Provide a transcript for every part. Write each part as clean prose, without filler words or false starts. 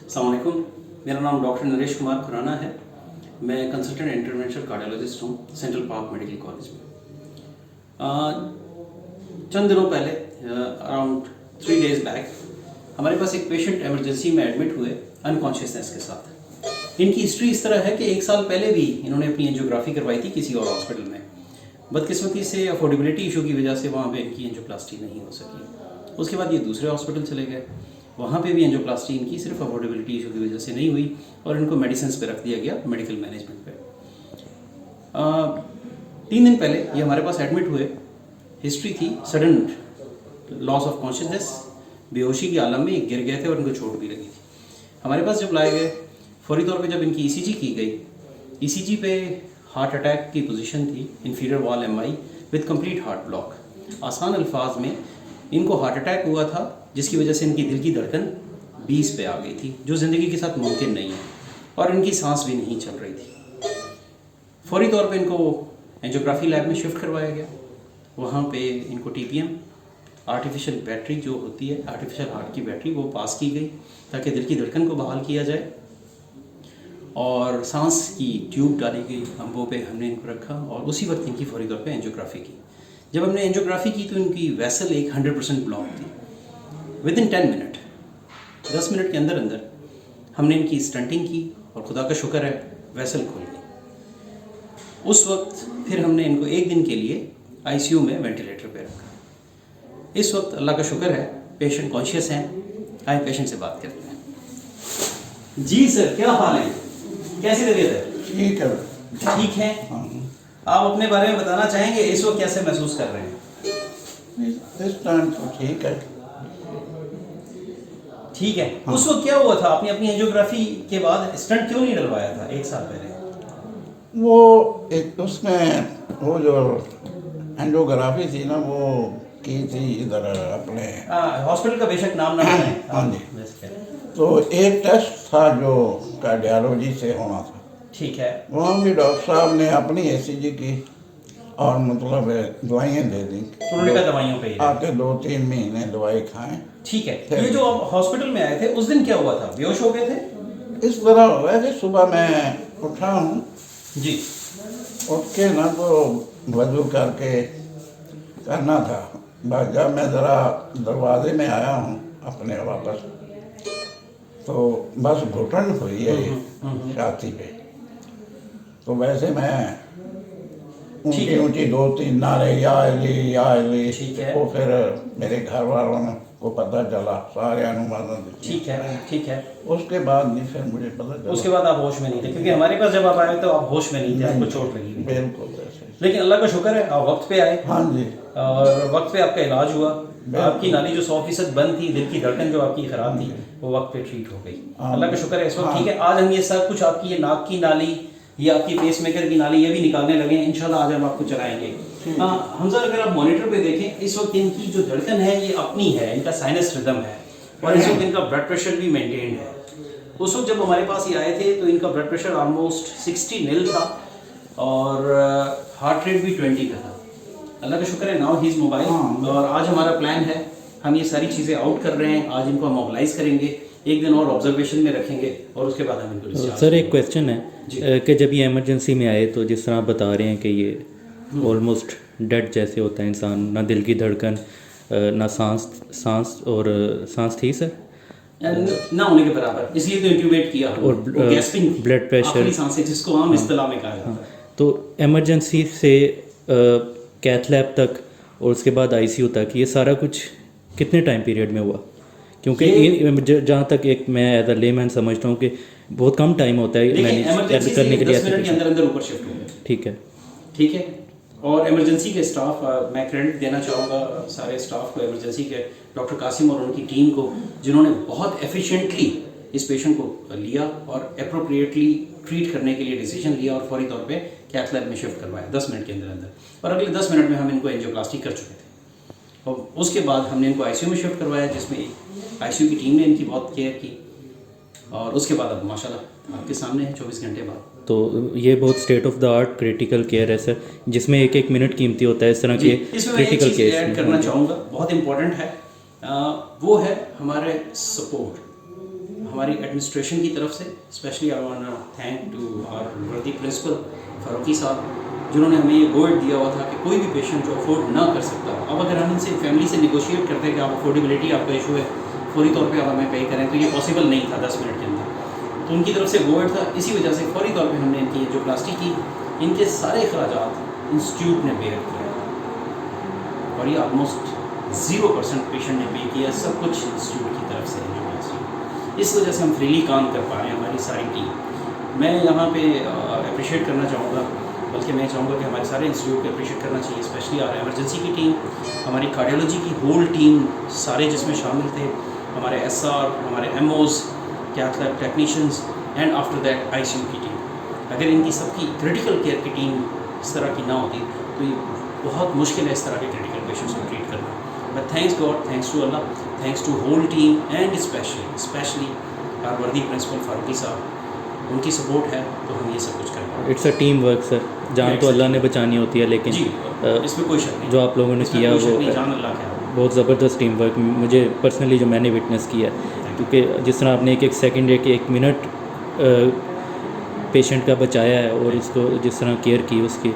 अस्सलाम वालेकुम, मेरा नाम डॉक्टर नरेश कुमार खुराना है। मैं कंसल्टेंट इंटरवेंशनल कार्डियोलॉजिस्ट हूँ सेंट्रल पार्क मेडिकल कॉलेज में। चंद दिनों पहले अराउंड 3 days बैक हमारे पास एक पेशेंट एमरजेंसी में एडमिट हुए अनकॉन्शियसनेस के साथ। इनकी हिस्ट्री इस तरह है कि 1 साल पहले भी इन्होंने अपनी एंजियोग्राफी करवाई थी किसी और हॉस्पिटल में। बदकिस्मती से अफोर्डेबिलिटी इशू की वजह से वहाँ पे इनकी एंजियोप्लास्टी नहीं हो सकी। उसके बाद ये दूसरे हॉस्पिटल चले गए, वहाँ पे भी एंजियोप्लास्टी इनकी सिर्फ अफोर्डेबिलिटी इशू की वजह से नहीं हुई और इनको मेडिसिन पे रख दिया गया मेडिकल मैनेजमेंट पे। 3 दिन पहले ये हमारे पास एडमिट हुए। हिस्ट्री थी सडन लॉस ऑफ कॉन्शियसनेस, बेहोशी की आलम में ये गिर गए थे और इनको चोट भी लगी थी। हमारे पास जब लाए गए, फौरी तौर पे जब इनकी ईसीजी की गई, ईसीजी पे हार्ट अटैक की पोजीशन थी, inferior wall MI with complete heart block. आसान अल्फाज में इनको हार्ट अटैक हुआ था जिसकी वजह से इनकी दिल की धड़कन 20 पे आ गई थी, जो ज़िंदगी के साथ मुमकिन नहीं है, और इनकी सांस भी नहीं चल रही थी। फौरी तौर पे इनको एंजियोग्राफी लैब में शिफ्ट करवाया गया। वहाँ पे इनको टीपीएम आर्टिफिशियल बैटरी जो होती है, आर्टिफिशियल हार्ट की बैटरी, वो पास की गई ताकि दिल की धड़कन को बहाल किया जाए, और सांस की ट्यूब डाली गई, हम वो पे हमने इनको रखा और उसी वक्त इनकी फौरी तौर पे एंजियोग्राफी की। जब हमने एंजियोग्राफी की तो इनकी वेसल एक 100% ब्लॉक थी। विदिन 10 मिनट, 10 मिनट के अंदर अंदर हमने इनकी स्टंटिंग की और खुदा का शुक्र है वेसल खुल गई। उस वक्त फिर हमने इनको 1 दिन के लिए आईसीयू में वेंटिलेटर पे रखा। इस वक्त अल्लाह का शुक्र है पेशेंट कॉन्शियस हैं। आए पेशेंट से बात करते हैं। जी सर, क्या हाल है? कैसी तबीयत है? ठीक है। ठीक है। आप अपने बारे में बताना चाहेंगे, इस वक्त कैसे महसूस कर रहे हैं? इस टाइम तो ठीक है। ठीक है। उस वक्त क्या हुआ था? आपने अपनी एंजियोग्राफी के बाद स्टंट क्यों नहीं डलवाया था 1 साल पहले? वो एक उसमें वो जो एंजियोग्राफी थी ना, वो की थी इधर अपने हॉस्पिटल का बेशक नाम ना बताएं। हाँ जी। तो एक टेस्ट था जो कार्डियोलॉजी से होना था। ठीक है। वहाँ भी डॉक्टर साहब ने अपनी ईसीजी की और मतलब दवाइयाँ दे दी। उन्होंने कहा दवाइयों पे ही रहे। आके 2-3 महीने दवाई खाएं। ठीक है। ये जो आप हॉस्पिटल में आए थे उस दिन क्या हुआ था? बेहोश हो गए थे? इस तरह हुआ कि सुबह मैं उठा हूँ जी। उठ के ना तो वजू करके करना था, बस जब मैं ज़रा दरवाजे में आया हूँ अपने वापस, तो बस घुटन हुई है छाती पे। तो वैसे मैं ऊंची ऊंची 2-3 नारे या अली ठीक है। वो फिर मेरे घर वालों ने को पता चला, सारे अनुवादन दिए। ठीक है। ठीक है। उसके बाद नहीं फिर मुझे पता चला। उसके बाद आप होश में नहीं थे, क्योंकि हमारे पास जब आप आए तो आप होश में नहीं थे, आपको चोट लगी हुई थी। बिल्कुल वैसे। लेकिन अल्लाह का शुक्र है आप वक्त पे आए। हाँ जी। और वक्त पे आपका इलाज हुआ। आपकी नाली जो 100% बंद थी, दिल की धड़कन जो आपकी खराब थी, वो वक्त पे ट्रीट हो गई। अल्लाह का शुक्र है इस वक्त ठीक है। आज हम ये सब कुछ, आपकी ये नाक की नाली, ये आपकी पेस मेकर की नाली, ये भी निकालने लगे हैं। इंशाल्लाह आज हम आपको चलाएंगे। हमजा, अगर आप मॉनिटर पे देखें, इस वक्त इनकी जो धड़कन है ये अपनी है, इनका साइनस रिदम है, और इस वक्त इनका ब्लड प्रेशर भी मेंटेन्ड है। उस वक्त जब हमारे पास ये आए थे तो इनका ब्लड प्रेशर ऑलमोस्ट 60 निल था और हार्ट रेट भी 20 का था। अल्लाह का शुक्र है नाउ ही इज़ मोबाइल। और आज हमारा प्लान है, हम ये सारी चीज़ें आउट कर रहे हैं। आज इनको हम मोबिलाइज करेंगे, 1 दिन और ऑब्जर्वेशन में रखेंगे और उसके बाद हम इनको डिस्चार्ज। सर एक क्वेश्चन है कि जब ये इमरजेंसी में आए तो जिस तरह आप बता रहे हैं कि ये ऑलमोस्ट डेड जैसे होता है इंसान, ना दिल की धड़कन, ना सांस और सांस थी सर ना होने के बराबर, इसलिए तो इंट्यूबेट किया और गैस्पिंग, ब्लड प्रेशर, आखिरी सांसें जिसको आम इस्तिलाह में कहा जाता है। तो इमरजेंसी से कैथ लैब तक और उसके बाद आईसीयू तक, ये सारा कुछ कितने टाइम पीरियड में हुआ? क्योंकि जहाँ तक एक मैं एज अ लेमैन समझता हूँ कि बहुत कम टाइम होता है मैनेज करने के लिए। 10 मिनट के अंदर अंदर ऊपर शिफ्ट हो गए। ठीक है। ठीक है। और इमरजेंसी के स्टाफ, मैं क्रेडिट देना चाहूँगा सारे स्टाफ को, इमरजेंसी के डॉक्टर कासिम और उनकी टीम को, जिन्होंने बहुत एफिशिएंटली इस पेशेंट को लिया और अप्रोप्रिएटली ट्रीट करने के लिए डिसीजन लिया और फौरी तौर पे कैथ लैब में शिफ्ट करवाया 10 मिनट के अंदर अंदर। और अगले 10 मिनट में हम इनको एंजियोप्लास्टी कर चुके थे। और उसके बाद हमने इनको आईसीयू में शिफ्ट करवाया, जिसमें आईसीयू की टीम ने इनकी बहुत केयर की। और उसके बाद अब माशाल्लाह आपके सामने है 24 घंटे बाद। तो ये बहुत state of the art critical care है सर, जिसमें 1-1 मिनट कीमती होता है इस तरह के क्रिटिकल केस। ऐड करना चाहूँगा, बहुत इंपॉर्टेंट है, वो है हमारे सपोर्ट। हमारी एडमिनिस्ट्रेशन की तरफ से specially I want to thank to our worthy principal Farooqui sahab, जिन्होंने हमें ये गोल्ड दिया हुआ था कि कोई भी पेशेंट जो अफोर्ड ना कर सकता, अब अगर हम इनसे फैमिली से निगोशिएट करते हैं कि आप अफोर्डेबिलिटी आपका इशू है, फौरी तौर पे आप हमें पे करें, तो ये पॉसिबल नहीं था 10 मिनट के अंदर। तो उनकी तरफ से गोल्ड था, इसी वजह से फौरी तौर पे हमने इनकी जो प्लास्टिक की, इनके सारे अखराजात इंस्टीट्यूट ने बेयर किया और ये ऑलमोस्ट 0% पेशेंट ने पे किया, सब कुछ इंस्टीट्यूट की तरफ से है जो प्लास्टिक। इस वजह से हम फ्रीली काम कर पा रहे हैं, हमारी सारी टीम। मैं यहाँ पे अप्रिशिएट करना चाहूँगा, बल्कि मैं चाहूँगा कि हमारे सारे इंस्टीट्यूट को अप्रिशिएट करना चाहिए, स्पेशली आर एमरजेंसी की टीम, हमारी कार्डियोलॉजी की होल टीम, सारे जिसमें शामिल थे, हमारे एसआर, हमारे MOs, cath lab technicians and after that ICU की टीम। अगर इनकी सबकी क्रिटिकल केयर की टीम इस तरह की ना होती तो ये बहुत मुश्किल है इस तरह के क्रिटिकल पेशेंट्स को ट्रीट करना। But thanks God, thanks to Allah, thanks to whole team and specially our worthy principal Farooqui sahab, उनकी सपोर्ट है तो हम ये सब कुछ कर पाए। It's a team work sir, जान तो अल्लाह ने बचानी होती है, लेकिन जी इसमें कोई शक नहीं, जो आप लोगों ने इसमें किया कोई शक वो नहीं, जान अल्लाह के हाथ में। बहुत ज़बरदस्त टीम वर्क मुझे पर्सनली जो मैंने विटनेस किया है, क्योंकि जिस तरह आपने एक सेकंड एक मिनट पेशेंट का बचाया है और उसको जिस तरह केयर की उसकी,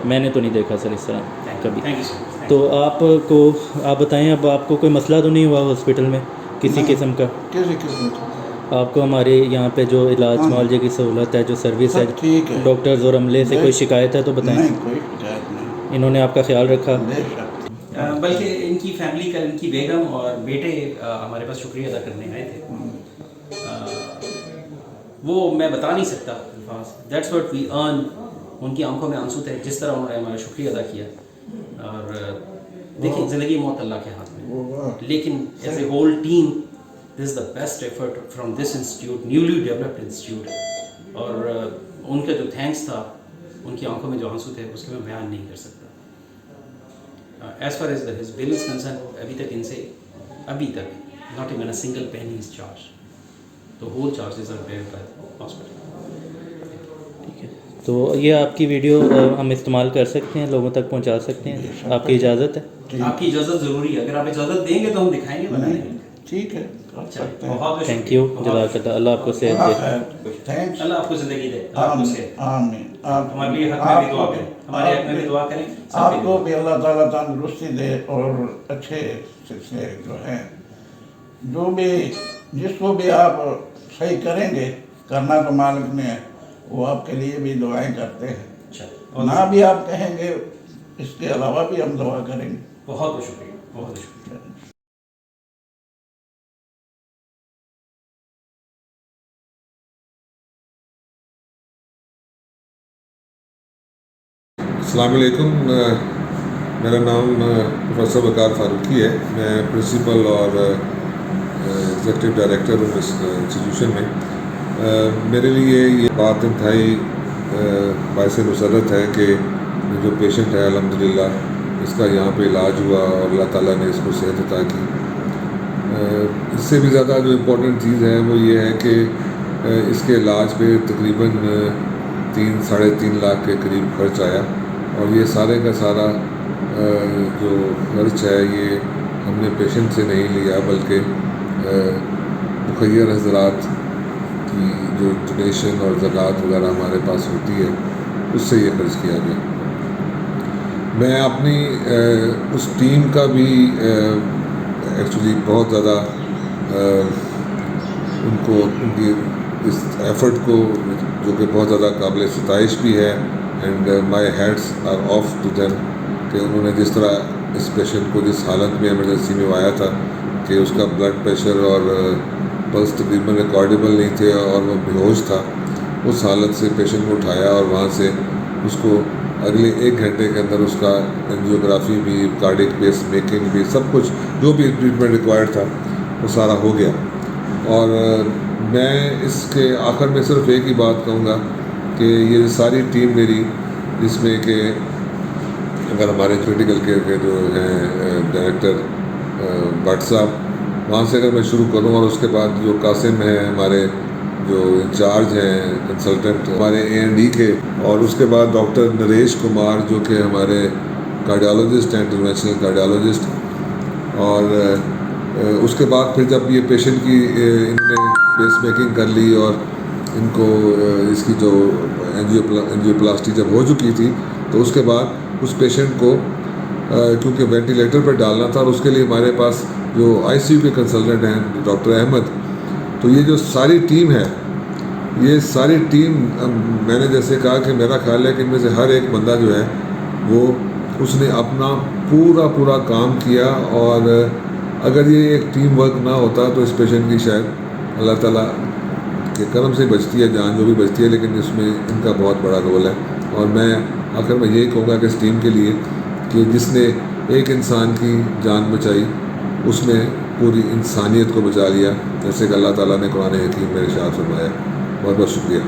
मैंने तो नहीं देखा सर इस तरह कभी। Thank you sir. तो आप बताएं, अब आपको कोई मसला तो नहीं हुआ हॉस्पिटल में किसी किस्म का? किसी किस्म का आपको हमारे यहाँ पे जो इलाज मुआवजे की सहूलत है, जो सर्विस है, सब ठीक है। डॉक्टर्स और अमले से कोई शिकायत है तो बताएं। नहीं, कोई शिकायत नहीं, इन्होंने आपका ख्याल रखा? बेशक। बल्कि इनकी फैमिली का, इनकी बेगम और बेटे हमारे पास शुक्रिया अदा करने आए थे। वो मैं बता नहीं सकता, दैट्स व्हाट वी अर्न। उनकी आंखों में आंसू थे जिस तरह उन्होंने हमारा शुक्रिया अदा किया। और देखिए, ज़िंदगी मौत अल्लाह के हाथ में, लेकिन as a whole team this is the best effort from this institute, newly developed institute. और उनका जो थैंक्स था, उनकी आंखों में जो आंसू थे, उसके मैं बयान नहीं कर सकता। As far as his bill is concern, अभी तक not even a single penny is charge, तो whole charges are paid by hospital. ठीक है, तो ये आपकी वीडियो हम इस्तेमाल कर सकते हैं, लोगों तक पहुंचा सकते हैं, आपकी इजाज़त है? आपकी इजाज़त ज़रूरी है, अगर आप इजाज़त देंगे तो हम दिखाएंगे, बनाएंगे। ठीक है, कर सकते हैं। बहुत थैंक यू, जज़ाकल्लाह, अल्लाह आपको सेहत दे। थैंक्स। अल्लाह आपको ज़िंदगी दे, आपको सेहत। आमीन। हमारे लिए हक में भी दुआ करें, हमारे हक में भी दुआ करें, आपको भी अल्लाह ताला तंदुरुस्ती दे और अच्छे से जो है, जो भी जिसको भी आप सही करेंगे, करना तो मालिक ने है, वो आपके लिए भी दुआएं करते हैं। अच्छा, ना भी आप कहेंगे, इसके अलावा भी हम दुआ करेंगे। बहुत बहुत शुक्रिया, बहुत शुक्रिया। अस्सलाम वालेकुम, मेरा नाम प्रोफेसर वकार फारूकी है। मैं प्रिंसिपल और एग्जीक्यूटिव डायरेक्टर हूँ इस इंस्टीट्यूशन में। मेरे लिए ये बात इंतहाई बाइस मुसरत है कि जो पेशेंट है अल्हम्दुलिल्लाह इसका यहाँ पे इलाज हुआ और अल्लाह ताला ने इसको सेहत अता की। इससे भी ज़्यादा जो इम्पोर्टेंट चीज़ है वो ये है कि इसके इलाज पे तकरीबन 3-3.5 लाख के करीब खर्च आया और ये सारे का सारा जो खर्च है ये हमने पेशेंट से नहीं लिया, बल्कि मुखैर हज़रात की जो डोनेशन और ज़कात वगैरह हमारे पास होती है उससे ये खर्च किया गया। मैं अपनी उस टीम का भी एक्चुअली बहुत ज़्यादा उनको उनकी इस एफ़र्ट को, जो कि बहुत ज़्यादा काबिल सताइश भी है, and my heads are off to them, कि उन्होंने जिस तरह इस पेशेंट को जिस हालत में इमरजेंसी में आया था कि उसका ब्लड प्रेशर और पल्स तकरीबन रिकॉर्डेबल नहीं थे और वो बेहोश था, उस हालत से पेशेंट को उठाया और वहाँ से उसको अगले 1 घंटे के अंदर उसका एंजियोग्राफी भी, कार्डिक पेस मेकिंग भी, सब कुछ जो भी ट्रीटमेंट रिक्वायर्ड था वो सारा हो गया। और मैं इसके आखिर में सिर्फ एक ही बात कहूँगा कि ये सारी टीम मेरी, जिसमें कि अगर हमारे क्रिटिकल केयर के जो हैं डायरेक्टर भट्ट साहब, वहाँ से अगर मैं शुरू करूँ, और उसके बाद जो कासिम हैं हमारे जो इंचार्ज हैं कंसल्टेंट हमारे A&E के, और उसके बाद डॉक्टर नरेश कुमार जो कि हमारे कार्डियोलॉजिस्ट हैं, इंटरवेंशनल कार्डियोलॉजिस्ट, और اس کے بعد پھر جب یہ پیشنٹ کی انہوں نے پیس میکنگ کر لی اور ان کو اس کی جو اینجیو پلاسٹی جب ہو چکی تھی تو اس کے بعد اس پیشنٹ کو کیونکہ وینٹیلیٹر پہ ڈالنا تھا اور اس کے لیے ہمارے پاس جو آئی سی یو کے کنسلٹنٹ ہیں ڈاکٹر احمد، تو یہ جو ساری ٹیم ہے، یہ ساری ٹیم میں نے جیسے کہا کہ میرا خیال ہے کہ ان میں سے ہر ایک بندہ جو ہے وہ اس نے اپنا پورا کام کیا، اور اگر یہ ایک ٹیم ورک نہ ہوتا تو اس پیشنٹ کی شاید اللہ تعالیٰ کے کرم سے بچتی ہے جان، جو بھی بچتی ہے، لیکن اس میں ان کا بہت بڑا رول ہے۔ اور میں آخر میں یہی کہوں گا کہ اس ٹیم کے لیے کہ جس نے ایک انسان کی جان بچائی اس نے پوری انسانیت کو بچا لیا، جیسے کہ اللہ تعالیٰ نے قرآن حکیم میں ارشاد فرمایا۔ بہت بہت شکریہ۔